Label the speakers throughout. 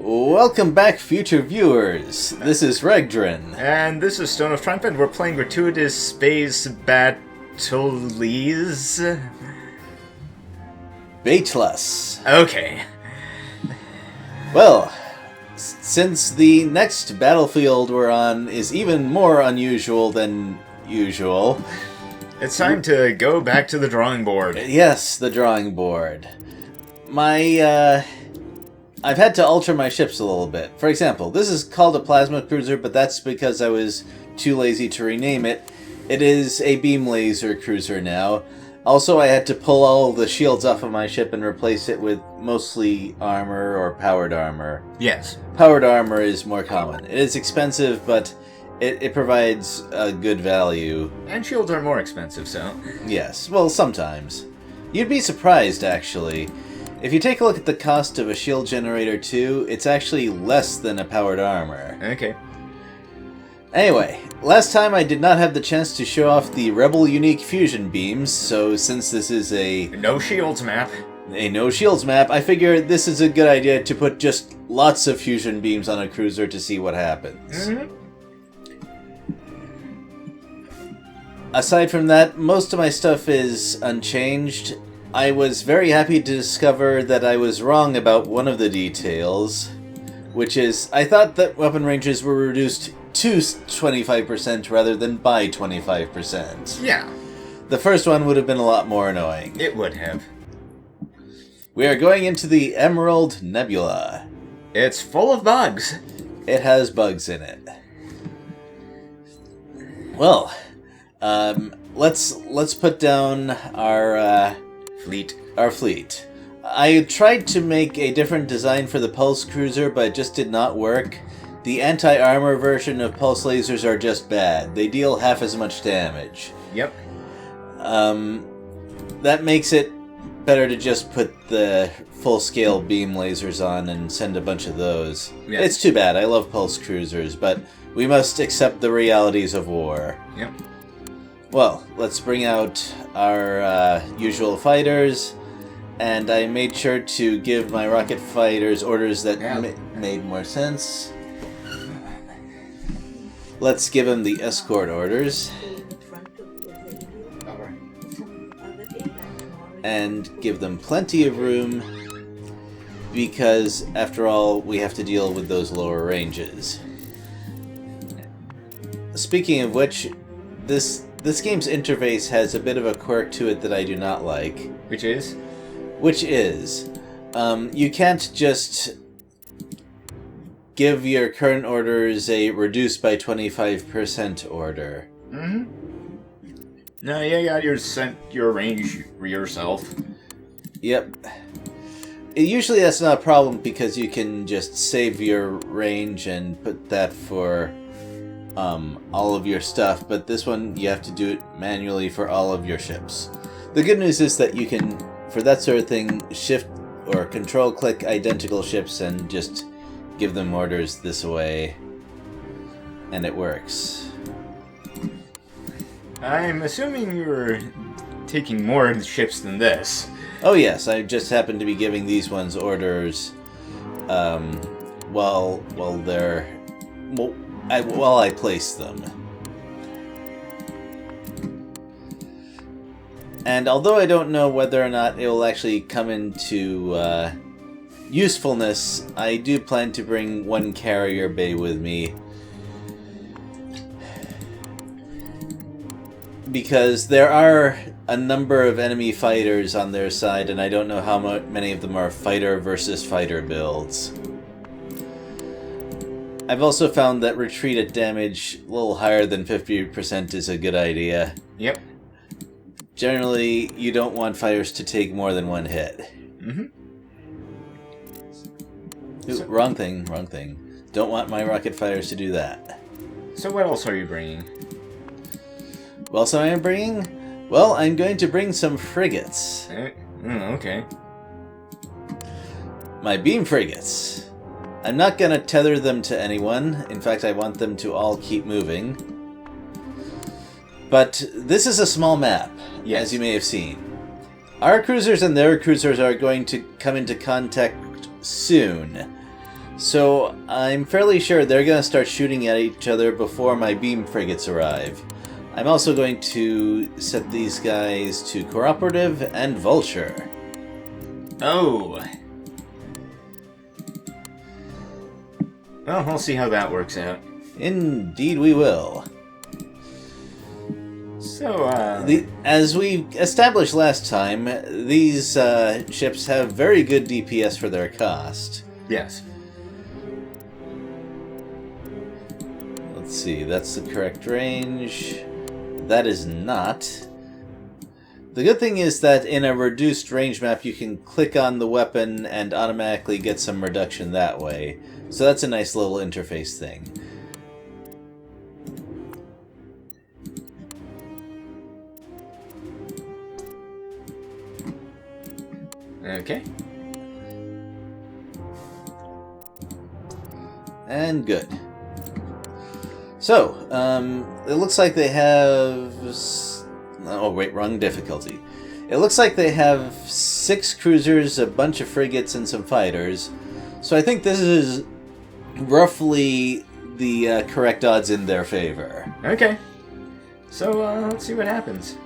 Speaker 1: Welcome back, future viewers. This is Regdrin.
Speaker 2: And this is Stone of Triumph, and we're playing Gratuitous Space Battles.
Speaker 1: Bateless.
Speaker 2: Okay.
Speaker 1: Well, since the next battlefield we're on is even more unusual than usual...
Speaker 2: It's time to go back to the drawing board.
Speaker 1: Yes, the drawing board. I've had to alter my ships a little bit. For example, this is called a plasma cruiser, but that's because I was too lazy to rename it. It is a beam laser cruiser now. Also, I had to pull all the shields off of my ship and replace it with mostly armor or powered armor.
Speaker 2: Yes.
Speaker 1: Powered armor is more common. It is expensive, but it provides a good value.
Speaker 2: And shields are more expensive, so...
Speaker 1: Yes, well, sometimes. You'd be surprised, actually. If you take a look at the cost of a shield generator 2, it's actually less than a powered armor.
Speaker 2: Okay.
Speaker 1: Anyway, last time I did not have the chance to show off the Rebel Unique Fusion Beams, so since this is a
Speaker 2: no shields map,
Speaker 1: I figure this is a good idea to put just lots of fusion beams on a cruiser to see what happens.
Speaker 2: Mm-hmm.
Speaker 1: Aside from that, most of my stuff is unchanged. I was very happy to discover that I was wrong about one of the details, which is, I thought that weapon ranges were reduced to 25% rather than by 25%.
Speaker 2: Yeah.
Speaker 1: The first one would have been a lot more annoying.
Speaker 2: It would have.
Speaker 1: We are going into the Emerald Nebula.
Speaker 2: It's full of bugs.
Speaker 1: It has bugs in it. Well, let's put down our fleet. I tried to make a different design for the Pulse Cruiser, but it just did not work. The anti-armor version of Pulse Lasers are just bad. They deal half as much damage.
Speaker 2: Yep.
Speaker 1: That makes it better to just put the full-scale beam lasers on and send a bunch of those.
Speaker 2: Yeah.
Speaker 1: It's too bad. I love Pulse Cruisers, but we must accept the realities of war.
Speaker 2: Yep.
Speaker 1: Well, let's bring out our usual fighters, and I made sure to give my rocket fighters orders that made more sense. Let's give them the escort orders. And give them plenty of room, because, after all, we have to deal with those lower ranges. Speaking of which, this game's interface has a bit of a quirk to it that I do not like.
Speaker 2: Which is?
Speaker 1: You can't just give your current orders a reduced by 25% order.
Speaker 2: Mm-hmm. No, you got your range yourself.
Speaker 1: Yep. Usually that's not a problem because you can just save your range and put that for all of your stuff, but this one you have to do it manually for all of your ships. The good news is that you can, for that sort of thing, shift or control click identical ships and just give them orders this way, and it works.
Speaker 2: I'm assuming you're taking more ships than this.
Speaker 1: Oh yes, I just happen to be giving these ones orders while I place them. And although I don't know whether or not it will actually come into usefulness, I do plan to bring one carrier bay with me. Because there are a number of enemy fighters on their side, and I don't know how many of them are fighter versus fighter builds. I've also found that retreat at damage a little higher than 50% is a good idea.
Speaker 2: Yep.
Speaker 1: Generally, you don't want fighters to take more than one hit.
Speaker 2: Mm-hmm.
Speaker 1: Ooh, wrong thing. Don't want my rocket fighters to do that.
Speaker 2: So what else are you bringing?
Speaker 1: What else am I bringing? Well, I'm going to bring some frigates.
Speaker 2: Okay.
Speaker 1: My beam frigates. I'm not going to tether them to anyone. In fact, I want them to all keep moving. But this is a small map, as you may have seen. Our cruisers and their cruisers are going to come into contact soon. So I'm fairly sure they're going to start shooting at each other before my beam frigates arrive. I'm also going to set these guys to Cooperative and Vulture.
Speaker 2: Oh. Well, we'll see how that works out.
Speaker 1: Indeed we will.
Speaker 2: So,
Speaker 1: as we established last time, these ships have very good DPS for their cost.
Speaker 2: Yes.
Speaker 1: Let's see, that's the correct range. That is not. The good thing is that in a reduced range map you can click on the weapon and automatically get some reduction that way. So that's a nice little interface thing.
Speaker 2: Okay.
Speaker 1: And good. So, it looks like they have... Oh, wait, wrong difficulty. It looks like they have 6 cruisers, a bunch of frigates, and some fighters. So I think this is roughly the correct odds in their favor.
Speaker 2: Okay. So, let's see what happens.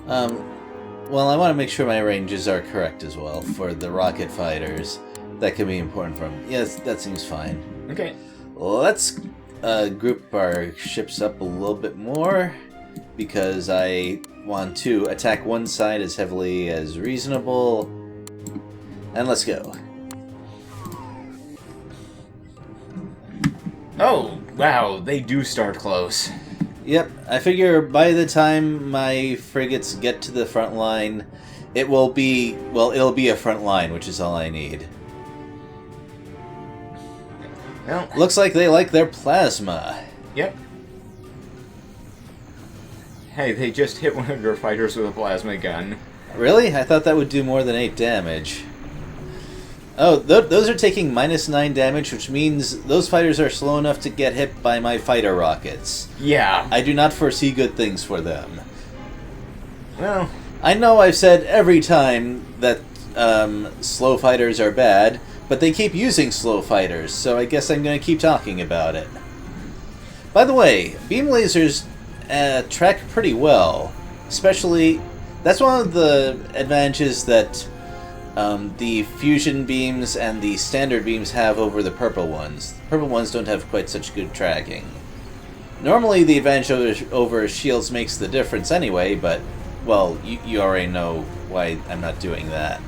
Speaker 1: Well, I want to make sure my ranges are correct as well for the rocket fighters. That can be important for them. Yes, that seems fine.
Speaker 2: Okay.
Speaker 1: Let's group our ships up a little bit more, because I want to attack one side as heavily as reasonable. And let's go.
Speaker 2: Oh, wow, they do start close.
Speaker 1: Yep, I figure by the time my frigates get to the front line, it will be, well, it'll be a front line, which is all I need.
Speaker 2: Well,
Speaker 1: looks like they like their plasma.
Speaker 2: Yep. Hey, they just hit one of your fighters with a plasma gun.
Speaker 1: Really? I thought that would do more than 8 damage. Oh, those are taking -9 damage, which means those fighters are slow enough to get hit by my fighter rockets.
Speaker 2: Yeah.
Speaker 1: I do not foresee good things for them.
Speaker 2: Well,
Speaker 1: I know I've said every time that slow fighters are bad, but they keep using slow fighters, so I guess I'm going to keep talking about it. By the way, beam lasers track pretty well. Especially, that's one of the advantages that the fusion beams and the standard beams have over the purple ones. The purple ones don't have quite such good tracking. Normally the advantage over shields makes the difference anyway, but, well, you already know why I'm not doing that.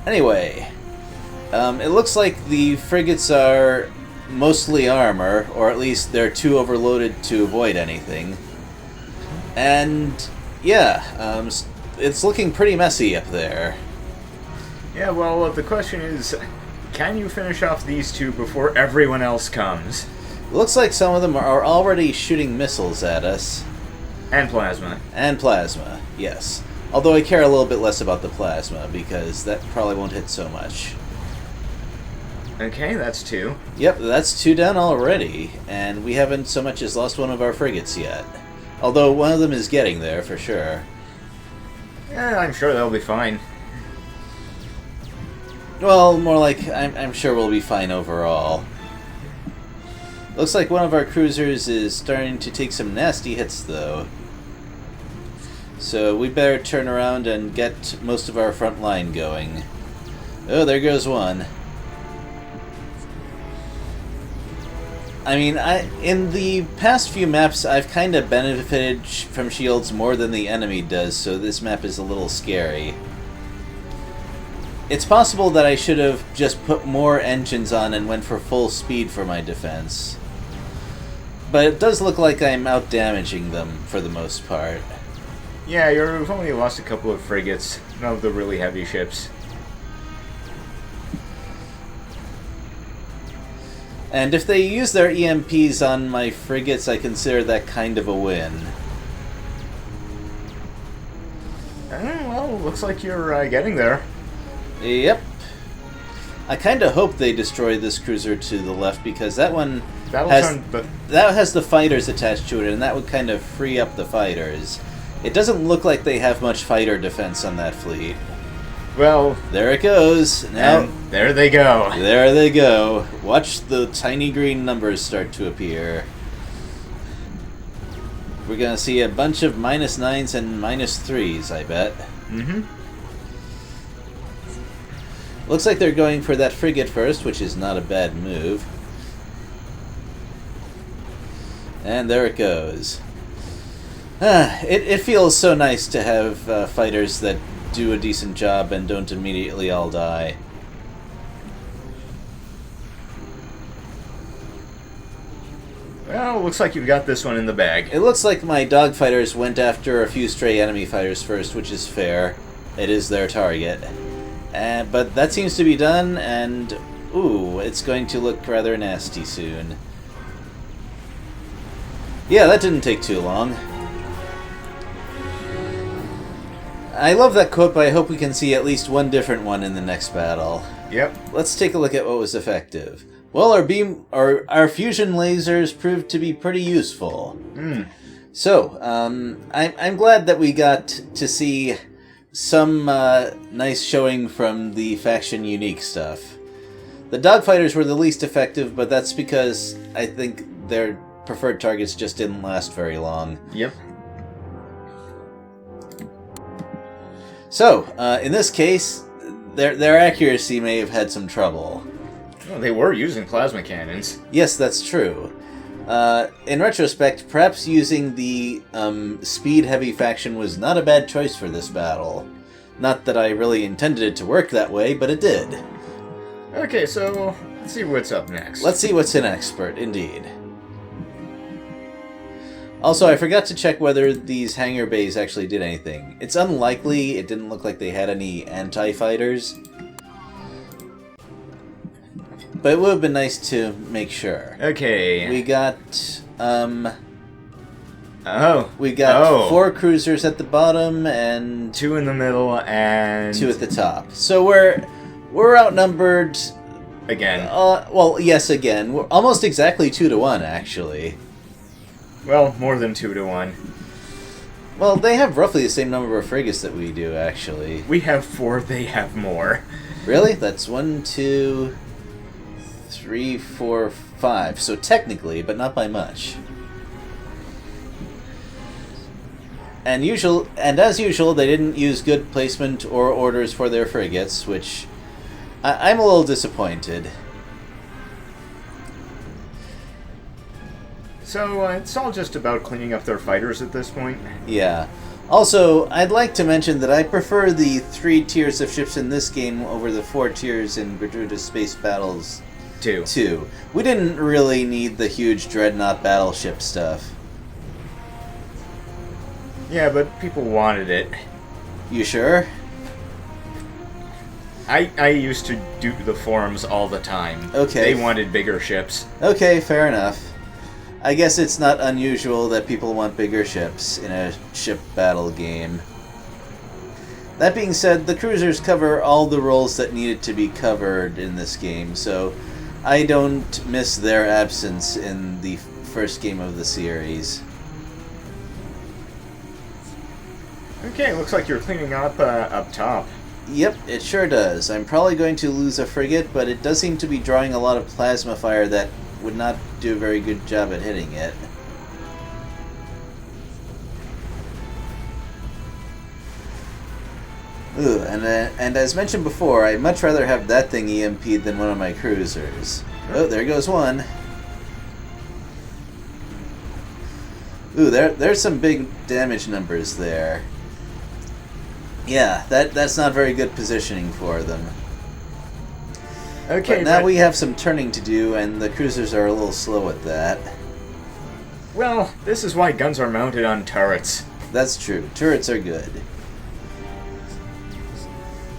Speaker 1: Anyway, it looks like the frigates are mostly armor, or at least they're too overloaded to avoid anything. And, yeah, it's looking pretty messy up there.
Speaker 2: Yeah, well, the question is, can you finish off these two before everyone else comes?
Speaker 1: Looks like some of them are already shooting missiles at us.
Speaker 2: And plasma.
Speaker 1: And plasma, yes. Although I care a little bit less about the plasma, because that probably won't hit so much.
Speaker 2: Okay, that's 2.
Speaker 1: Yep, that's 2 down already, and we haven't so much as lost one of our frigates yet. Although one of them is getting there, for sure.
Speaker 2: Yeah, I'm sure they'll be fine.
Speaker 1: Well, more like, I'm sure we'll be fine overall. Looks like one of our cruisers is starting to take some nasty hits, though. So we better turn around and get most of our front line going. Oh, there goes one. I mean, in the past few maps, I've kind of benefited from shields more than the enemy does, so this map is a little scary. It's possible that I should have just put more engines on and went for full speed for my defense. But it does look like I'm out-damaging them, for the most part.
Speaker 2: Yeah, you've only lost a couple of frigates, none of the really heavy ships.
Speaker 1: And if they use their EMPs on my frigates, I consider that kind of a win.
Speaker 2: Well, looks like you're getting there.
Speaker 1: Yep. I kind of hope they destroy this cruiser to the left, because that one has the fighters attached to it, and that would kind of free up the fighters. It doesn't look like they have much fighter defense on that fleet.
Speaker 2: Well,
Speaker 1: There it goes. Now,
Speaker 2: and there they go.
Speaker 1: there they go. Watch the tiny green numbers start to appear. We're gonna see a bunch of -9s and -3s, I bet.
Speaker 2: Mm-hmm.
Speaker 1: Looks like they're going for that frigate first, which is not a bad move. And there it goes. It feels so nice to have fighters that do a decent job and don't immediately all die.
Speaker 2: Well, looks like you've got this one in the bag.
Speaker 1: It looks like my dogfighters went after a few stray enemy fighters first, which is fair. It is their target. But that seems to be done, and ooh, it's going to look rather nasty soon. Yeah, that didn't take too long. I love that quote, but I hope we can see at least one different one in the next battle.
Speaker 2: Yep.
Speaker 1: Let's take a look at what was effective. Well, our fusion lasers proved to be pretty useful. So, I'm glad that we got to see some nice showing from the faction unique stuff. The dogfighters were the least effective, but that's because I think their preferred targets just didn't last very long.
Speaker 2: Yep.
Speaker 1: So, in this case, their accuracy may have had some trouble.
Speaker 2: Well, they were using plasma cannons.
Speaker 1: Yes, that's true. In retrospect, perhaps using the speed-heavy faction was not a bad choice for this battle. Not that I really intended it to work that way, but it did.
Speaker 2: Okay, so let's see what's up next.
Speaker 1: Let's see what's in Expert, indeed. Also, I forgot to check whether these hangar bays actually did anything. It's unlikely. It didn't look like they had any anti-fighters. But it would have been nice to make sure.
Speaker 2: Okay.
Speaker 1: We got, We got
Speaker 2: Oh.
Speaker 1: 4 cruisers at the bottom and
Speaker 2: 2 in the middle and
Speaker 1: 2 at the top. So we're outnumbered.
Speaker 2: again.
Speaker 1: Well, yes, again. We're almost exactly 2-1, actually.
Speaker 2: Well, more than 2 to 1.
Speaker 1: Well, they have roughly the same number of frigates that we do, actually.
Speaker 2: We have 4, they have more.
Speaker 1: Really? That's 1, 2, 3, 4, 5. So technically, but not by much. And as usual, they didn't use good placement or orders for their frigates, which I'm a little disappointed.
Speaker 2: So, it's all just about cleaning up their fighters at this point?
Speaker 1: Yeah. Also, I'd like to mention that I prefer the 3 tiers of ships in this game over the 4 tiers in Gratuitous Space Battles 2. We didn't really need the huge Dreadnought battleship stuff.
Speaker 2: Yeah, but people wanted it.
Speaker 1: You sure?
Speaker 2: I used to do the forums all the time.
Speaker 1: Okay.
Speaker 2: They wanted bigger ships.
Speaker 1: Okay, fair enough. I guess it's not unusual that people want bigger ships in a ship battle game. That being said, the cruisers cover all the roles that needed to be covered in this game, so I don't miss their absence in the first game of the series.
Speaker 2: Okay, looks like you're cleaning up up top.
Speaker 1: Yep, it sure does. I'm probably going to lose a frigate, but it does seem to be drawing a lot of plasma fire that would not do a very good job at hitting it. Ooh, and as mentioned before, I'd much rather have that thing EMP'd than one of my cruisers. Oh, there goes one. Ooh, there's some big damage numbers there. Yeah, that's not very good positioning for them.
Speaker 2: Okay,
Speaker 1: but now we have some turning to do, and the cruisers are a little slow at that.
Speaker 2: Well, this is why guns are mounted on turrets.
Speaker 1: That's true. Turrets are good.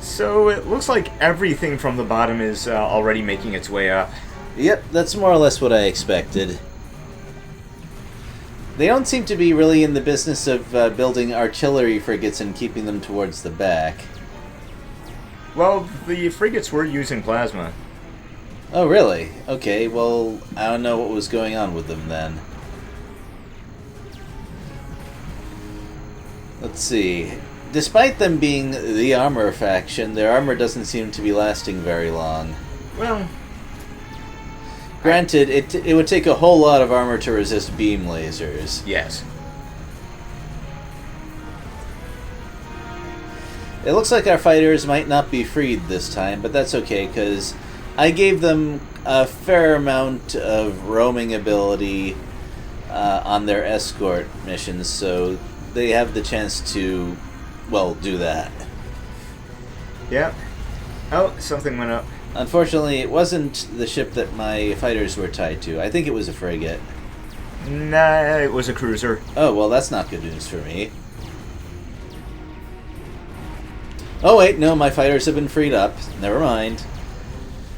Speaker 2: So it looks like everything from the bottom is already making its way up.
Speaker 1: Yep, that's more or less what I expected. They don't seem to be really in the business of building artillery frigates and keeping them towards the back.
Speaker 2: Well, the frigates were using plasma.
Speaker 1: Oh, really? Okay, well, I don't know what was going on with them then. Let's see. Despite them being the armor faction, their armor doesn't seem to be lasting very long.
Speaker 2: Well...
Speaker 1: Granted, it would take a whole lot of armor to resist beam lasers.
Speaker 2: Yes.
Speaker 1: It looks like our fighters might not be freed this time, but that's okay, because I gave them a fair amount of roaming ability on their escort missions, so they have the chance to, well, do that.
Speaker 2: Yep. Oh, something went up.
Speaker 1: Unfortunately, it wasn't the ship that my fighters were tied to. I think it was a frigate.
Speaker 2: Nah, it was a cruiser.
Speaker 1: Oh, well, that's not good news for me. Oh, wait, no, my fighters have been freed up. Never mind.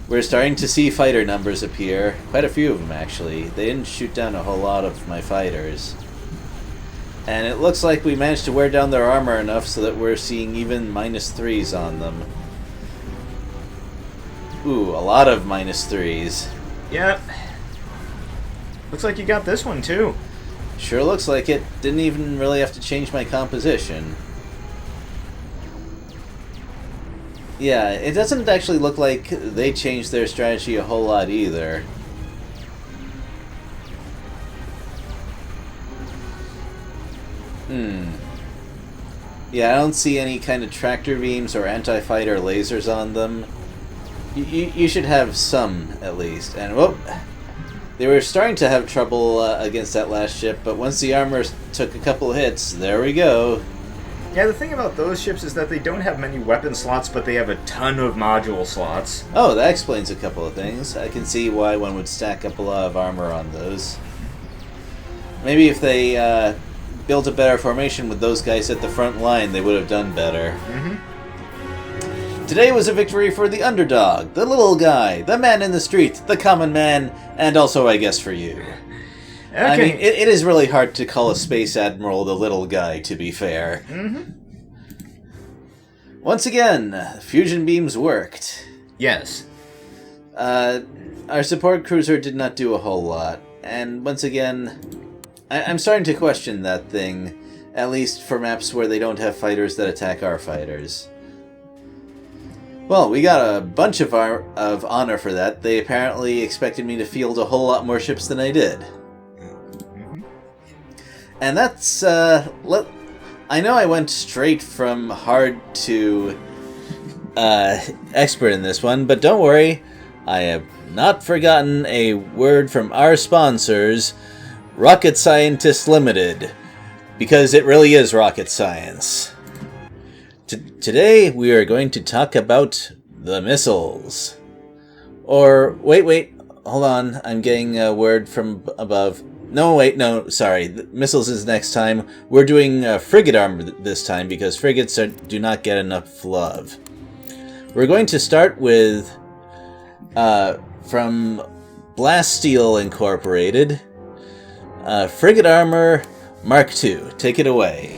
Speaker 1: We're starting to see fighter numbers appear. Quite a few of them, actually. They didn't shoot down a whole lot of my fighters. And it looks like we managed to wear down their armor enough so that we're seeing even -3s on them. Ooh, a lot of -3s.
Speaker 2: Yep. Looks like you got this one, too.
Speaker 1: Sure looks like it. Didn't even really have to change my composition. Yeah, it doesn't actually look like they changed their strategy a whole lot either. Yeah, I don't see any kind of tractor beams or anti-fighter lasers on them. You should have some, at least. And, whoop! They were starting to have trouble against that last ship, but once the armor took a couple hits, there we go.
Speaker 2: Yeah, the thing about those ships is that they don't have many weapon slots, but they have a ton of module slots.
Speaker 1: Oh, that explains a couple of things. I can see why one would stack up a lot of armor on those. Maybe if they built a better formation with those guys at the front line, they would have done better. Today was a victory for the underdog, the little guy, the man in the street, the common man, and also, I guess, for you.
Speaker 2: Okay.
Speaker 1: I mean, it is really hard to call a space admiral the little guy, to be fair. Once again, fusion beams worked.
Speaker 2: Yes.
Speaker 1: Our support cruiser did not do a whole lot. And once again, I'm starting to question that thing, at least for maps where they don't have fighters that attack our fighters. Well, we got a bunch of honor for that. They apparently expected me to field a whole lot more ships than I did. And that's, I know I went straight from hard to expert in this one, but don't worry, I have not forgotten a word from our sponsors, Rocket Scientists Limited, because it really is rocket science. Today we are going to talk about the missiles. Or, wait, hold on, I'm getting a word from above. No, wait, no, sorry. The missiles is next time. We're doing frigate armor this time because frigates do not get enough love. We're going to start with, from Blast Steel Incorporated, Frigate Armor Mark II. Take it away.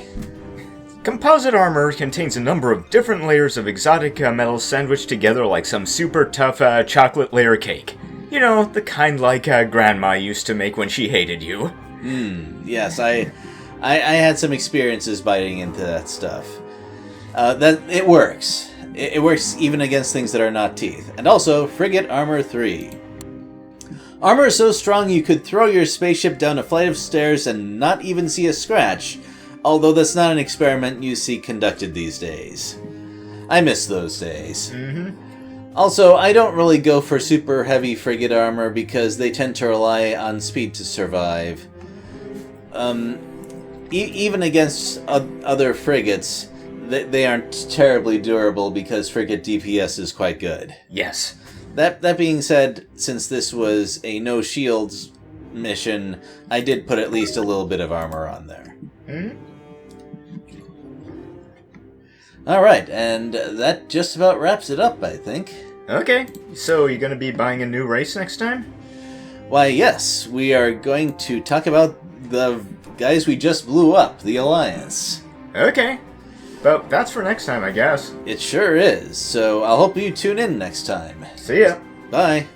Speaker 2: Composite armor contains a number of different layers of exotic metals sandwiched together like some super tough chocolate layer cake. You know, the kind like Grandma used to make when she hated you.
Speaker 1: Yes, I had some experiences biting into that stuff. That it works. It works even against things that are not teeth. And also, Frigate Armor 3. Armor is so strong you could throw your spaceship down a flight of stairs and not even see a scratch, although that's not an experiment you see conducted these days. I miss those days. Also, I don't really go for super heavy frigate armor because they tend to rely on speed to survive. Even against other frigates, they aren't terribly durable because frigate DPS is quite good.
Speaker 2: Yes.
Speaker 1: That being said, since this was a no shields mission, I did put at least a little bit of armor on there. Alright, and that just about wraps it up, I think.
Speaker 2: Okay, so you gonna be buying a new race next time?
Speaker 1: Why, yes, we are going to talk about the guys we just blew up, the Alliance.
Speaker 2: Okay, but that's for next time, I guess.
Speaker 1: It sure is, so I'll hope you tune in next time.
Speaker 2: See ya.
Speaker 1: Bye.